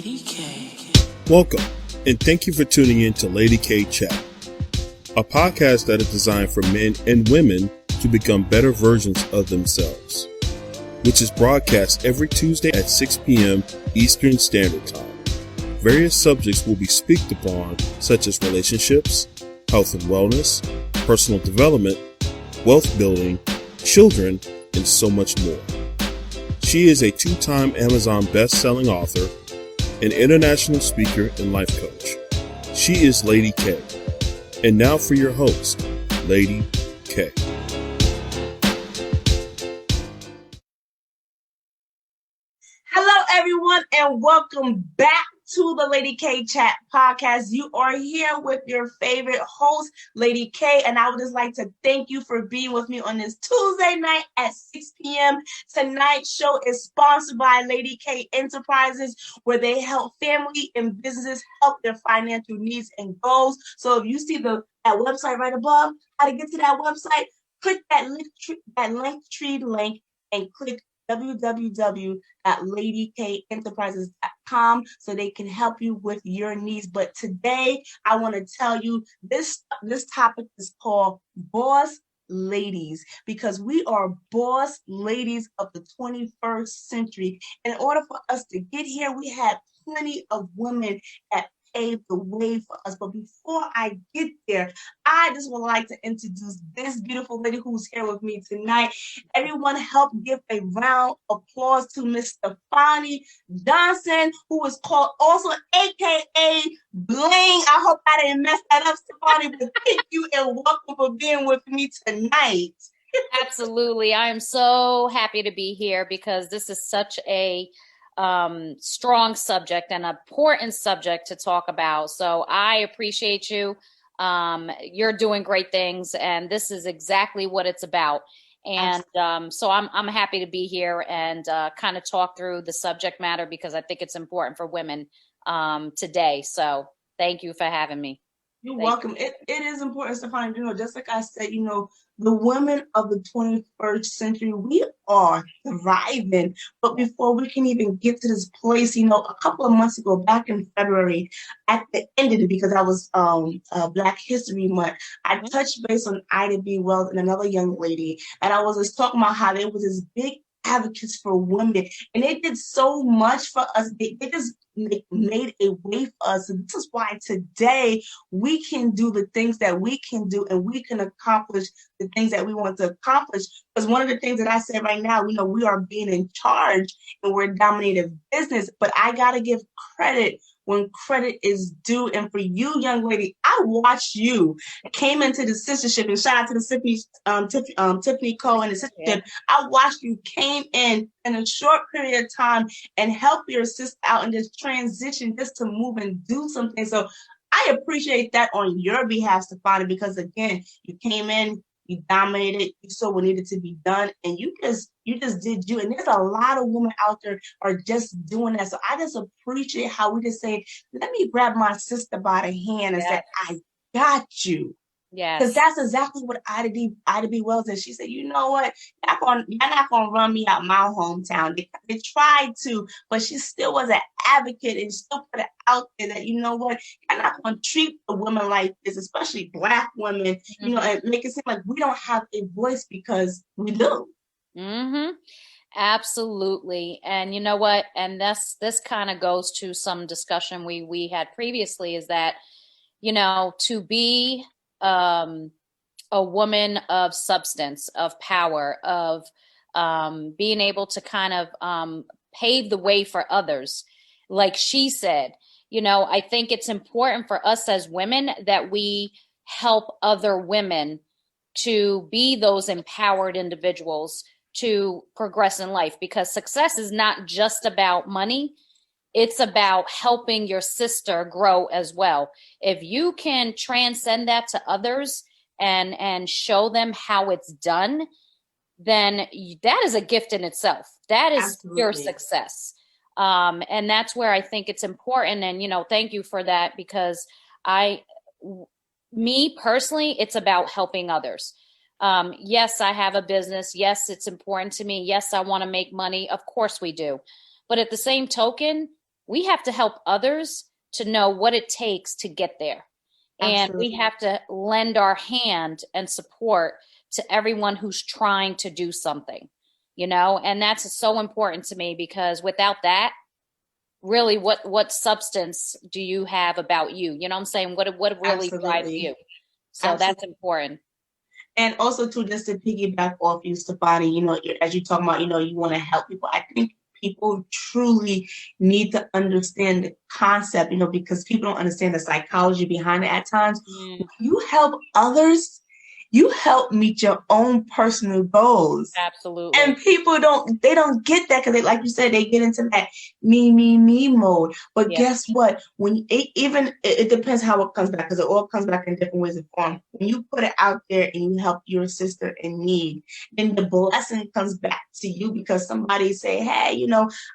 Lady K. Welcome, and thank you for tuning in to Lady K Chat, a podcast that is designed for men and women to become better versions of themselves, which is broadcast every Tuesday at 6 p.m. Eastern Standard Time. Various subjects will be speaked upon, such as relationships, health and wellness, personal development, wealth building, children, and so much more. She is a two-time Amazon best-selling author, an international speaker, and life coach. She is Lady K. And now for your host, Lady K. Hello, everyone, and welcome back to the Lady K Chat podcast. You are here with your favorite host, Lady K, and I would just like to thank you for being with me on this Tuesday night at 6 p.m. Tonight's show is sponsored by Lady K Enterprises, where they help family and businesses help their financial needs and goals. So if you see that website right above, how to get to that website, click that Linktree link and click www.ladykenterprises.com so they can help you with your needs. But today I want to tell you this topic is called Boss Ladies, because we are boss ladies of the 21st century. In order for us to get here, we had plenty of women that paved the way for us. But before I get there, I just would like to introduce this beautiful lady who's here with me tonight. Everyone help give a round of applause to Miss Stefani Johnson, who is called also AKA Bling. I hope I didn't mess that up, Stefani, but thank you and welcome for being with me tonight. Absolutely. I am so happy to be here because this is such a strong subject and important subject to talk about. So I appreciate you. You're doing great things, and this is exactly what it's about. And so I'm happy to be here and kind of talk through the subject matter because I think it's important for women today. So thank you for having me. You're welcome. It is important, Stefani. Just like I said, the women of the 21st century, we are thriving. But before we can even get to this place, a couple of months ago, back in February, at the end of it, because I was Black History Month, I touched base on Ida B. Wells and another young lady, and I was just talking about how there was this big advocates for women, and they did so much for us. They just made a way for us. And this is why today we can do the things that we can do, and we can accomplish the things that we want to accomplish. Because one of the things that I said right now, we are being in charge and we're dominating business, but I gotta give credit when credit is due. And for you, young lady, I watched you came into the sistership, and shout out to the Tiffany Cole and the sistership. I watched you came in a short period of time and help your sister out and just transition just to move and do something. So I appreciate that on your behalf, Stefani, because again, you came in, you dominated, you saw what needed to be done, and you just did you. And there's a lot of women out there are just doing that. So I just appreciate how we just say, let me grab my sister by the hand and say, I got you. Yeah. Because that's exactly what Ida B. Wells did. She said, you know what? You're not gonna run me out my hometown. They tried to, but she still was an advocate and still put it out there that, you know what, you're not gonna treat a woman like this, especially Black women, and make it seem like we don't have a voice, because we do. Mm-hmm. Absolutely. And you know what? And this kind of goes to some discussion we had previously, is that, to be a woman of substance, of power, of being able to kind of pave the way for others. Like she said, I think it's important for us as women that we help other women to be those empowered individuals to progress in life, because success is not just about money. It's about helping your sister grow as well. If you can transcend that to others and show them how it's done, then that is a gift in itself. That is Absolutely. Your success. And that's where I think it's important. And, thank you for that, because me personally, it's about helping others. Yes, I have a business. Yes, it's important to me. Yes, I want to make money. Of course we do. But at the same token, we have to help others to know what it takes to get there. And Absolutely. we have to lend our hand and support to everyone who's trying to do something, and that's so important to me, because without that, really, what substance do you have about you? You know what I'm saying? What really drives Absolutely. you? So Absolutely. that's important. And also, too, just to piggyback off you, Stefani, as you talk about, you want to help people. I think people truly need to understand the concept, because people don't understand the psychology behind it at times. Mm. When you help others, you help meet your own personal goals. Absolutely. And people don't get that, because like you said, they get into that me mode. But guess what? When it depends how it comes back, because it all comes back in different ways and form. When you put it out there and you help your sister in need, then the blessing comes back to you, because somebody say, hey,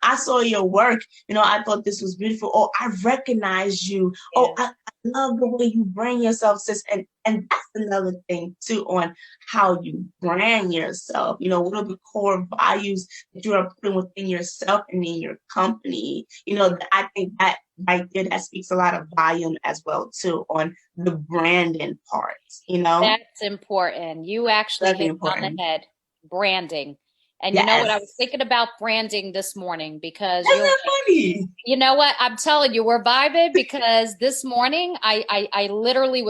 I saw your work. I thought this was beautiful. Oh, I recognize you. Yeah. Oh, I love the way you bring yourself, sis. And that's another thing too, on how you brand yourself. What are the core values that you are putting within yourself and in your company? I think that right there, that speaks a lot of volume as well too, on the branding part. That's important. You actually hit on the head. Branding. And you know what? I was thinking about branding this morning, because you're funny. You know what? I'm telling you, we're vibing, because this morning I literally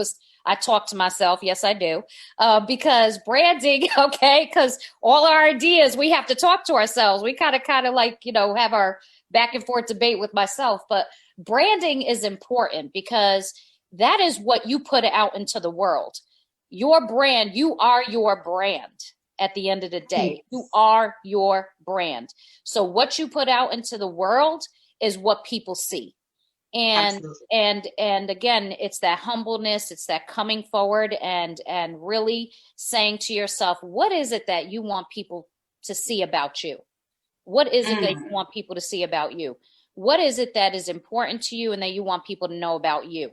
I talk to myself. Yes, I do. Because branding, okay, because all our ideas, we have to talk to ourselves. We kind of like, have our back and forth debate with myself. But branding is important, because that is what you put out into the world. Your brand, you are your brand. At the end of the day, you are your brand. So what you put out into the world is what people see. And again, it's that humbleness, it's that coming forward and really saying to yourself, what is it that you want people to see about you? What is it that you want people to see about you? What is it that is important to you and that you want people to know about you?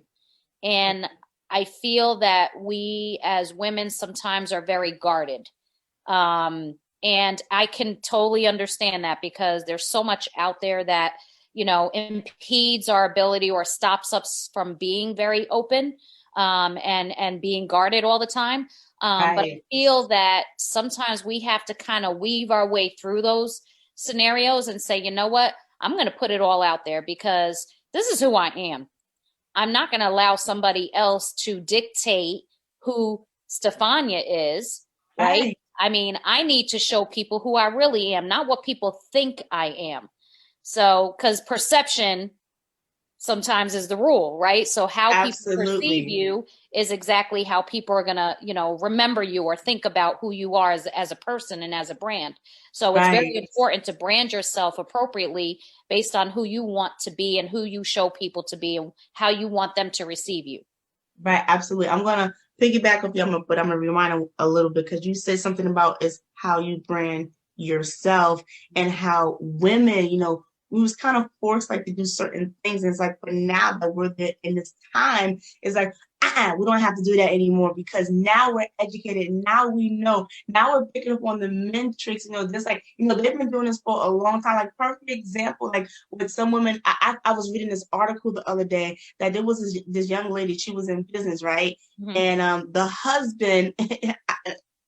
And I feel that we as women sometimes are very guarded. And I can totally understand that, because there's so much out there that, impedes our ability or stops us from being very open, and being guarded all the time. But I feel that sometimes we have to kind of weave our way through those scenarios and say, you know what, I'm going to put it all out there, because this is who I am. I'm not going to allow somebody else to dictate who Stefania is, right? I mean, I need to show people who I really am, not what people think I am. So, because perception sometimes is the rule, right? So how people perceive you is exactly how people are going to, remember you or think about who you are as a person and as a brand. So it's very important to brand yourself appropriately based on who you want to be and who you show people to be and how you want them to receive you. Right. Absolutely. I'm going to piggyback off you, but I'm going to rewind a little bit, because you said something about is how you brand yourself, and how women, we was kind of forced like to do certain things. And it's like, but now that we're there in this time, it's like, we don't have to do that anymore, because now we're educated. Now we know. Now we're picking up on the men tricks. Just like, they've been doing this for a long time. Like, perfect example, like with some women. I was reading this article the other day that there was this young lady. She was in business, right? Mm-hmm. And the husband.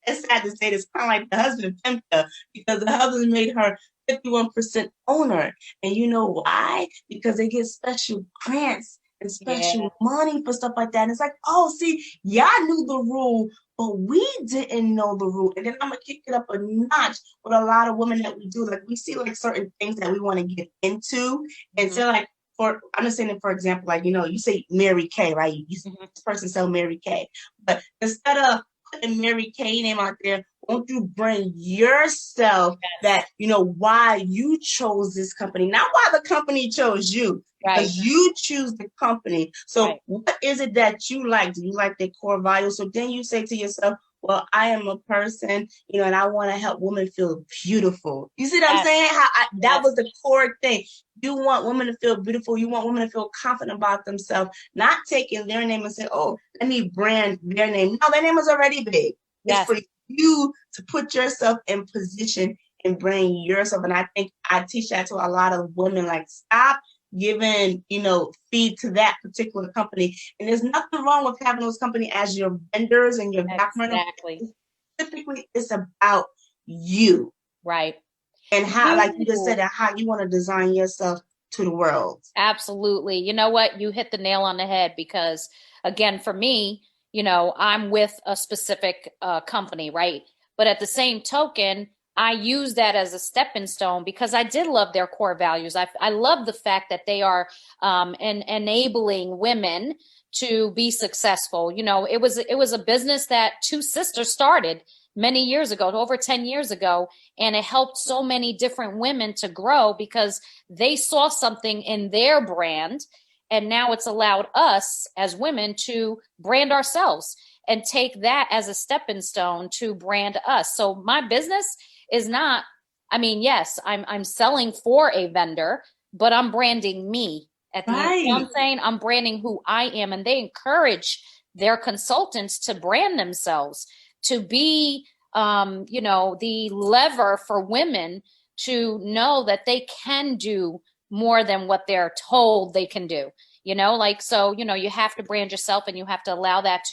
It's sad to say this, kind of like the husband pimped her, because the husband made her 51% owner. And you know why? Because they get special grants and special money for stuff like that. And it's like, oh, see, y'all knew the rule, but we didn't know the rule. And then I'm going to kick it up a notch with a lot of women that we do. Like, we see like certain things that we want to get into. And so like, I'm just saying, for example, like, you say Mary Kay, right? This person sell Mary Kay. But instead of putting Mary Kay name out there, won't you bring yourself that, why you chose this company, not why the company chose you, because you choose the company. So what is it that you like? Do you like their core values? So then you say to yourself, well, I am a person, and I want to help women feel beautiful. You see what I'm saying? That was the core thing. You want women to feel beautiful. You want women to feel confident about themselves, not taking their name and say, oh, let me brand their name. No, their name is already big. It's for you to put yourself in position and brand yourself. And I think I teach that to a lot of women, like, stop giving, feed to that particular company. And there's nothing wrong with having those company as your vendors and your background. Exactly. Typically, it's about you. Right. And how, like you just said, and how you want to design yourself to the world. Absolutely. You know what? You hit the nail on the head because, again, for me, I'm with a specific company, right? But at the same token, I use that as a stepping stone because I did love their core values. I love the fact that they are enabling women to be successful. It was a business that two sisters started many years ago, over 10 years ago, and it helped so many different women to grow because they saw something in their brand, and now it's allowed us as women to brand ourselves and take that as a stepping stone to brand us. So my business is not, yes, I'm selling for a vendor, but I'm branding me at the end. You know what I'm saying? I'm branding who I am, and they encourage their consultants to brand themselves, to be the lever for women to know that they can do more than what they're told they can do. So you have to brand yourself, and you have to allow that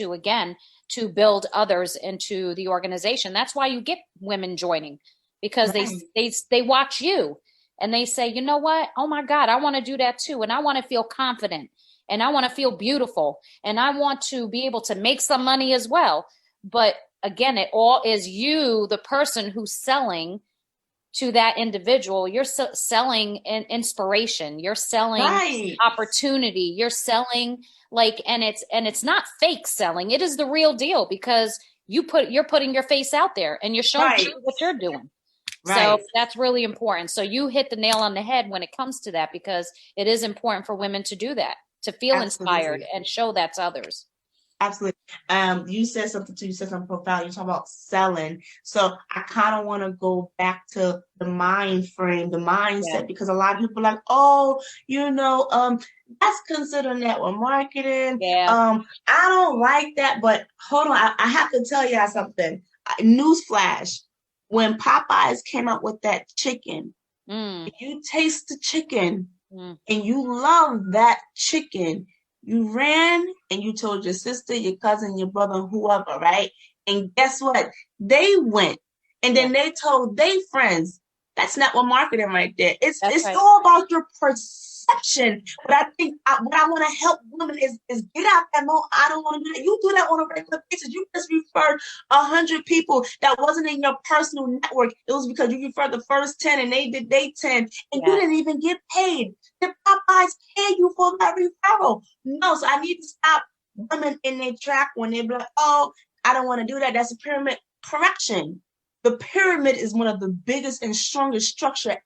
to build others into the organization. That's why you get women joining, because they watch you and they say, you know what? Oh my God, I want to do that too. And I want to feel confident, and I want to feel beautiful, and I want to be able to make some money as well. But again, it all is you, the person who's selling to that individual. You're selling inspiration. You're selling opportunity. You're selling and it's not fake selling. It is the real deal, because you're putting your face out there and you're showing people what you're doing. So that's really important. So you hit the nail on the head when it comes to that, because it is important for women to do that, to feel inspired and show that to others. Absolutely. You said something too. You said something profound. You talk about selling. So I kind of want to go back to the mind frame, the mindset, because a lot of people are like, oh, that's considered network marketing. Yeah. I don't like that. But hold on, I have to tell you something. Newsflash: when Popeyes came out with that chicken, you taste the chicken and you love that chicken. You ran and you told your sister, your cousin, your brother, whoever, right? And guess what? They went and then they told their friends. That's not what marketing right there. It's all about your perception. But I think what I want to help women is get out that mode. I don't want to do that. You do that on a regular basis. You just referred 100 people that wasn't in your personal network. It was because you referred the first 10 and they did 10, and you didn't even get paid. Did Popeyes pay you for that referral? No. So I need to stop women in their track when they be like, oh, I don't want to do that. That's a pyramid. Correction. The pyramid is one of the biggest and strongest structure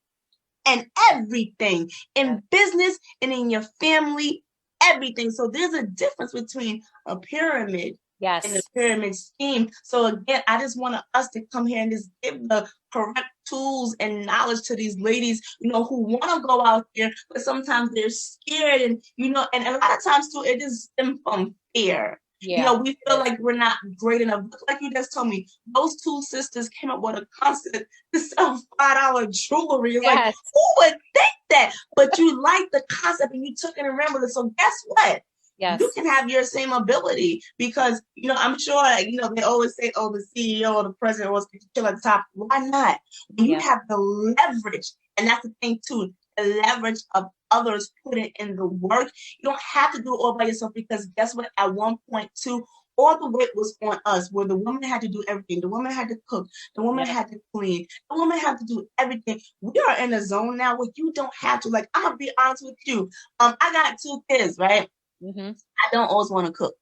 and everything in business and in your family, everything. So there's a difference between a pyramid and a pyramid scheme. So again, I just want us to come here and just give the correct tools and knowledge to these ladies, who want to go out there, but sometimes they're scared, and and a lot of times too, it is stem from fear. We feel like we're not great enough. Like you just told me, those two sisters came up with a concept to sell $5 jewelry. It's like, who would think that? But you like the concept and you took it and ran with it. So guess what? You can have your same ability, because, I'm sure, they always say, oh, the CEO or the president was still at the top. Why not? When you have the leverage, and that's the thing too, the leverage of others putting in the work. You don't have to do it all by yourself, because guess what? At one point too, all the weight was on us, where the woman had to do everything. The woman had to cook. The woman had to clean. The woman had to do everything. We are in a zone now where you don't have to. Like, I'm going to be honest with you. I got 2 kids, right? I don't always want to cook.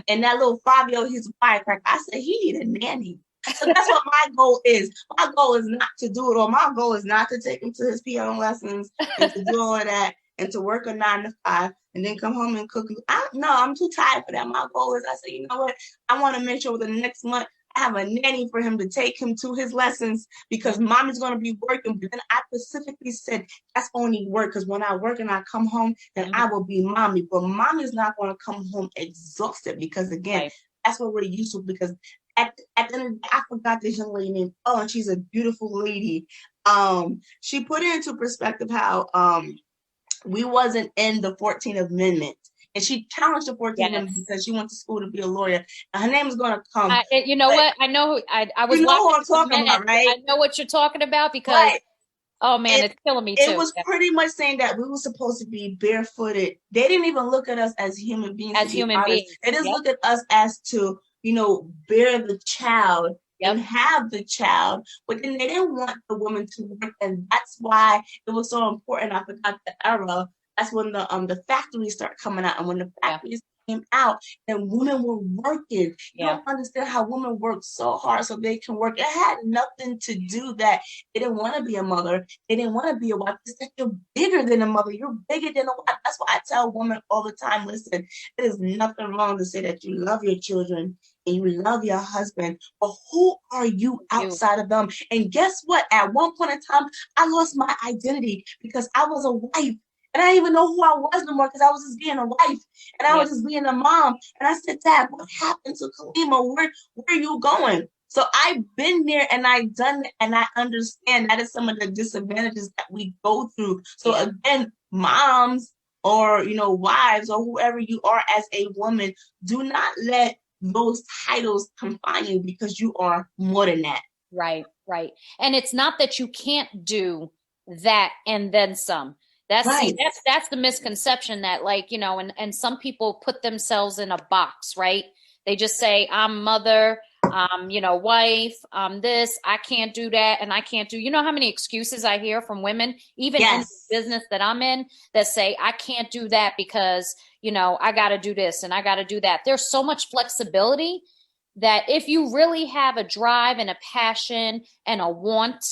And that little 5-year-old, he's a firecracker. I said, he need a nanny. So that's what my goal is. My goal is not to do it all. My goal is not to take him to his piano lessons and to do all of that and to work a 9 to 5 and then come home and cook. No, I'm too tired for that. My goal is, I said, you know what? I want to make sure the next month I have a nanny for him to take him to his lessons, because mommy's going to be working. But then I specifically said that's only work, because when I work and I come home, then I will be mommy. But mommy's not going to come home exhausted, because again, that's what we're used to. Because at the end of the day, I forgot this young lady named, and she's a beautiful lady. She put it into perspective how we wasn't in the 14th Amendment. And she challenged the 14th Amendment Yes. because she went to school to be a lawyer. And her name is going to come. You know But what? I know. I was you know who watching I'm talking some men. about, right? I know what you're talking about because, Right. oh man, It, it's killing me it too. was pretty much saying that we were supposed to be barefooted. They didn't even look at us as human beings, As to be human honest. beings. They just Yep. look at us as to, bear the child Yep. and have the child. But then they didn't want the woman to work. And that's why it was so important. I forgot the era. That's when the factories start coming out. And when the factories came out and women were working, you don't understand how women work so hard so they can work. It had nothing to do that they didn't want to be a mother. They didn't want to be a wife. It's that you're bigger than a mother. You're bigger than a wife. That's why I tell women all the time, listen, it is nothing wrong to say that you love your children and you love your husband, but who are you outside of them? And guess what? At one point in time, I lost my identity because I was a wife. And I didn't even know who I was no more because I was just being a wife and I was just being a mom. And I said, Dad, what happened to Kalima? Where are you going? So I've been there and I've done it and I understand that is some of the disadvantages that we go through. So again, moms or, wives or whoever you are as a woman, do not let those titles confine you because you are more than that. Right. And it's not that you can't do that and then some. That's the misconception that and some people put themselves in a box, right? They just say, I'm mother, wife, this, I can't do that, and I can't do, how many excuses I hear from women, even in the business that I'm in, that say, I can't do that because, I got to do this and I got to do that. There's so much flexibility that if you really have a drive and a passion and a want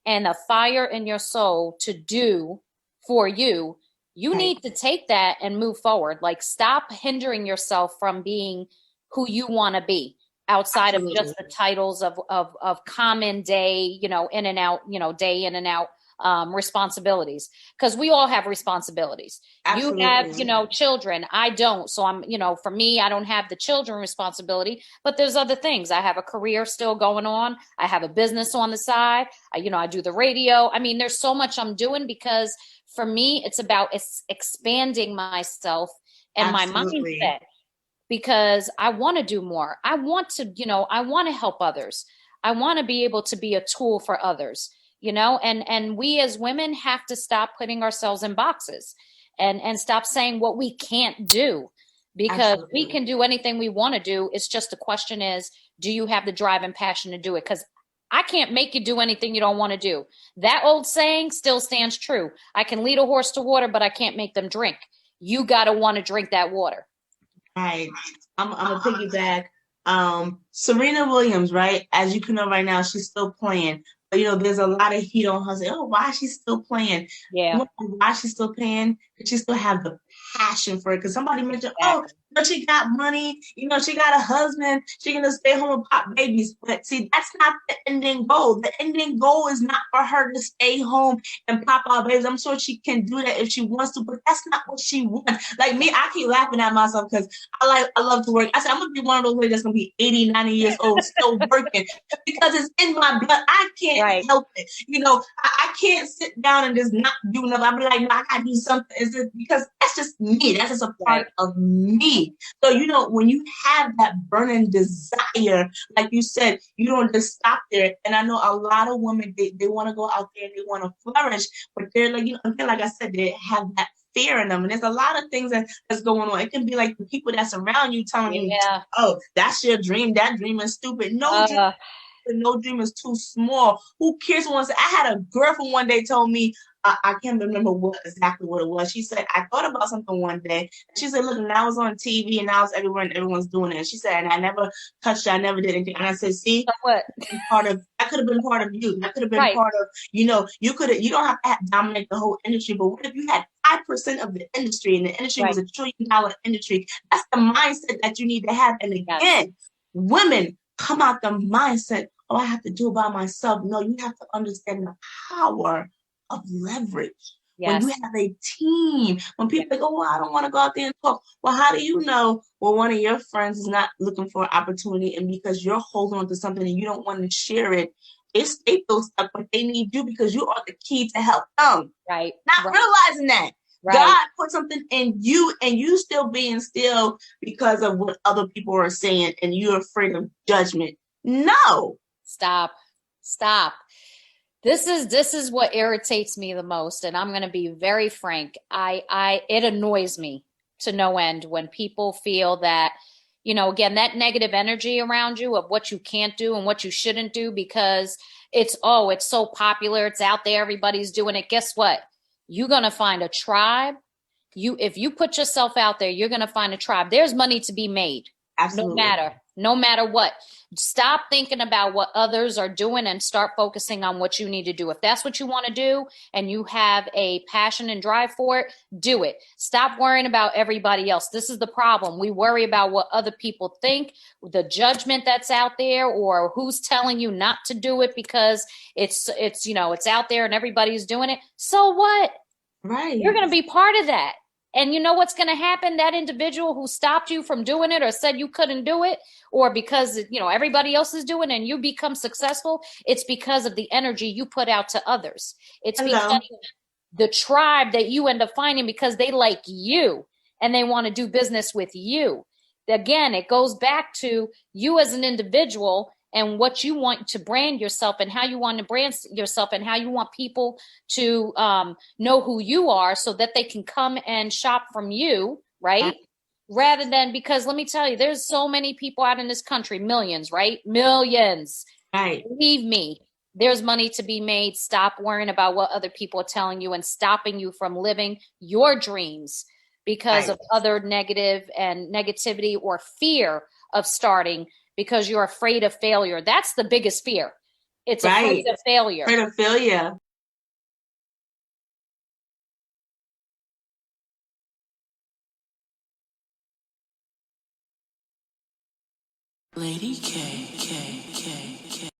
and a fire in your soul to do for you, you need to take that and move forward. Like, stop hindering yourself from being who you want to be outside of just the titles of common day, in and out, day in and out responsibilities, because we all have responsibilities. You have, children. I don't. So I'm, for me, I don't have the children responsibility, but there's other things. I have a career still going on. I have a business on the side. I do the radio. I mean, there's so much I'm doing because for me, it's about expanding myself and my mindset, because I want to do more. I want to, I want to help others. I want to be able to be a tool for others, and we as women have to stop putting ourselves in boxes and stop saying what we can't do, because we can do anything we want to do. It's just the question is, do you have the drive and passion to do it? Because I can't make you do anything you don't want to do. That old saying still stands true. I can lead a horse to water, but I can't make them drink. You got to want to drink that water. Right. I'm a piggyback. Serena Williams, right? As you can know right now, she's still playing. But there's a lot of heat on her. Say, oh, why is she still playing? Yeah. Why she's still playing? Because she still have the passion for it. Because somebody mentioned, she got money. She got a husband. She gonna stay home and pop babies. But see, that's not the ending goal. The ending goal is not for her to stay home and pop out babies. I'm sure she can do that if she wants to, but that's not what she wants. Like me, I keep laughing at myself because I love to work. I said, I'm gonna be one of those ladies that's gonna be 80, 90 years old, still working because it's in my blood. I can't help it. I can't sit down and just not do nothing. I'll be like, no, I gotta do something. Is it because that's just me? That's just a part of me. So, when you have that burning desire, like you said, you don't just stop there. And I know a lot of women, they want to go out there and they want to flourish, but they're like, again, like I said, they have that fear in them. And there's a lot of things that's going on. It can be like the people that's around you telling you, oh, that's your dream. That dream is stupid. No dream is too small. Who cares? I had a girlfriend one day told me, I can't remember exactly what it was. She said, I thought about something one day. She said, look, now it's on TV and now it's everywhere and everyone's doing it. She said, and I never touched it. I never did anything. And I said, see, what? That could have been part of you. That could have been part of, you don't have to dominate the whole industry, but what if you had 5% of the industry and the industry was $1 trillion industry? That's the mindset that you need to have. And again, women come out the mindset, oh, I have to do it by myself. No, you have to understand the power of leverage. When you have a team, when people go, I don't want to go out there and talk. Well, how do you know one of your friends is not looking for an opportunity, and because you're holding on to something and you don't want to share it, they stay those stuck, but they need you because you are the key to help them. Not realizing that. Right. God put something in you and you still being still because of what other people are saying and you're afraid of judgment. No. Stop. Stop. This is what irritates me the most, and I'm going to be very frank. It annoys me to no end when people feel that, again, that negative energy around you of what you can't do and what you shouldn't do because it's so popular, it's out there, everybody's doing it. Guess what? You're going to find a tribe. If you put yourself out there, you're going to find a tribe. There's money to be made. Absolutely. No matter what. Stop thinking about what others are doing and start focusing on what you need to do. If that's what you want to do and you have a passion and drive for it, do it. Stop worrying about everybody else. This is the problem. We worry about what other people think, the judgment that's out there, or who's telling you not to do it because it's out there and everybody's doing it. So what? Right. You're going to be part of that. And you know what's going to happen? That individual who stopped you from doing it or said you couldn't do it, or because, everybody else is doing it and you become successful, it's because of the energy you put out to others. It's because of the tribe that you end up finding because they like you and they want to do business with you. Again, it goes back to you as an individual and what you want to brand yourself and how you want to brand yourself and how you want people to know who you are so that they can come and shop from you, right? Rather than, because let me tell you, there's so many people out in this country, millions, right? Millions. Right. Believe me, there's money to be made. Stop worrying about what other people are telling you and stopping you from living your dreams because of other negativity or fear of starting because you're afraid of failure. That's the biggest fear. It's afraid of failure. Afraid of failure. Lady K.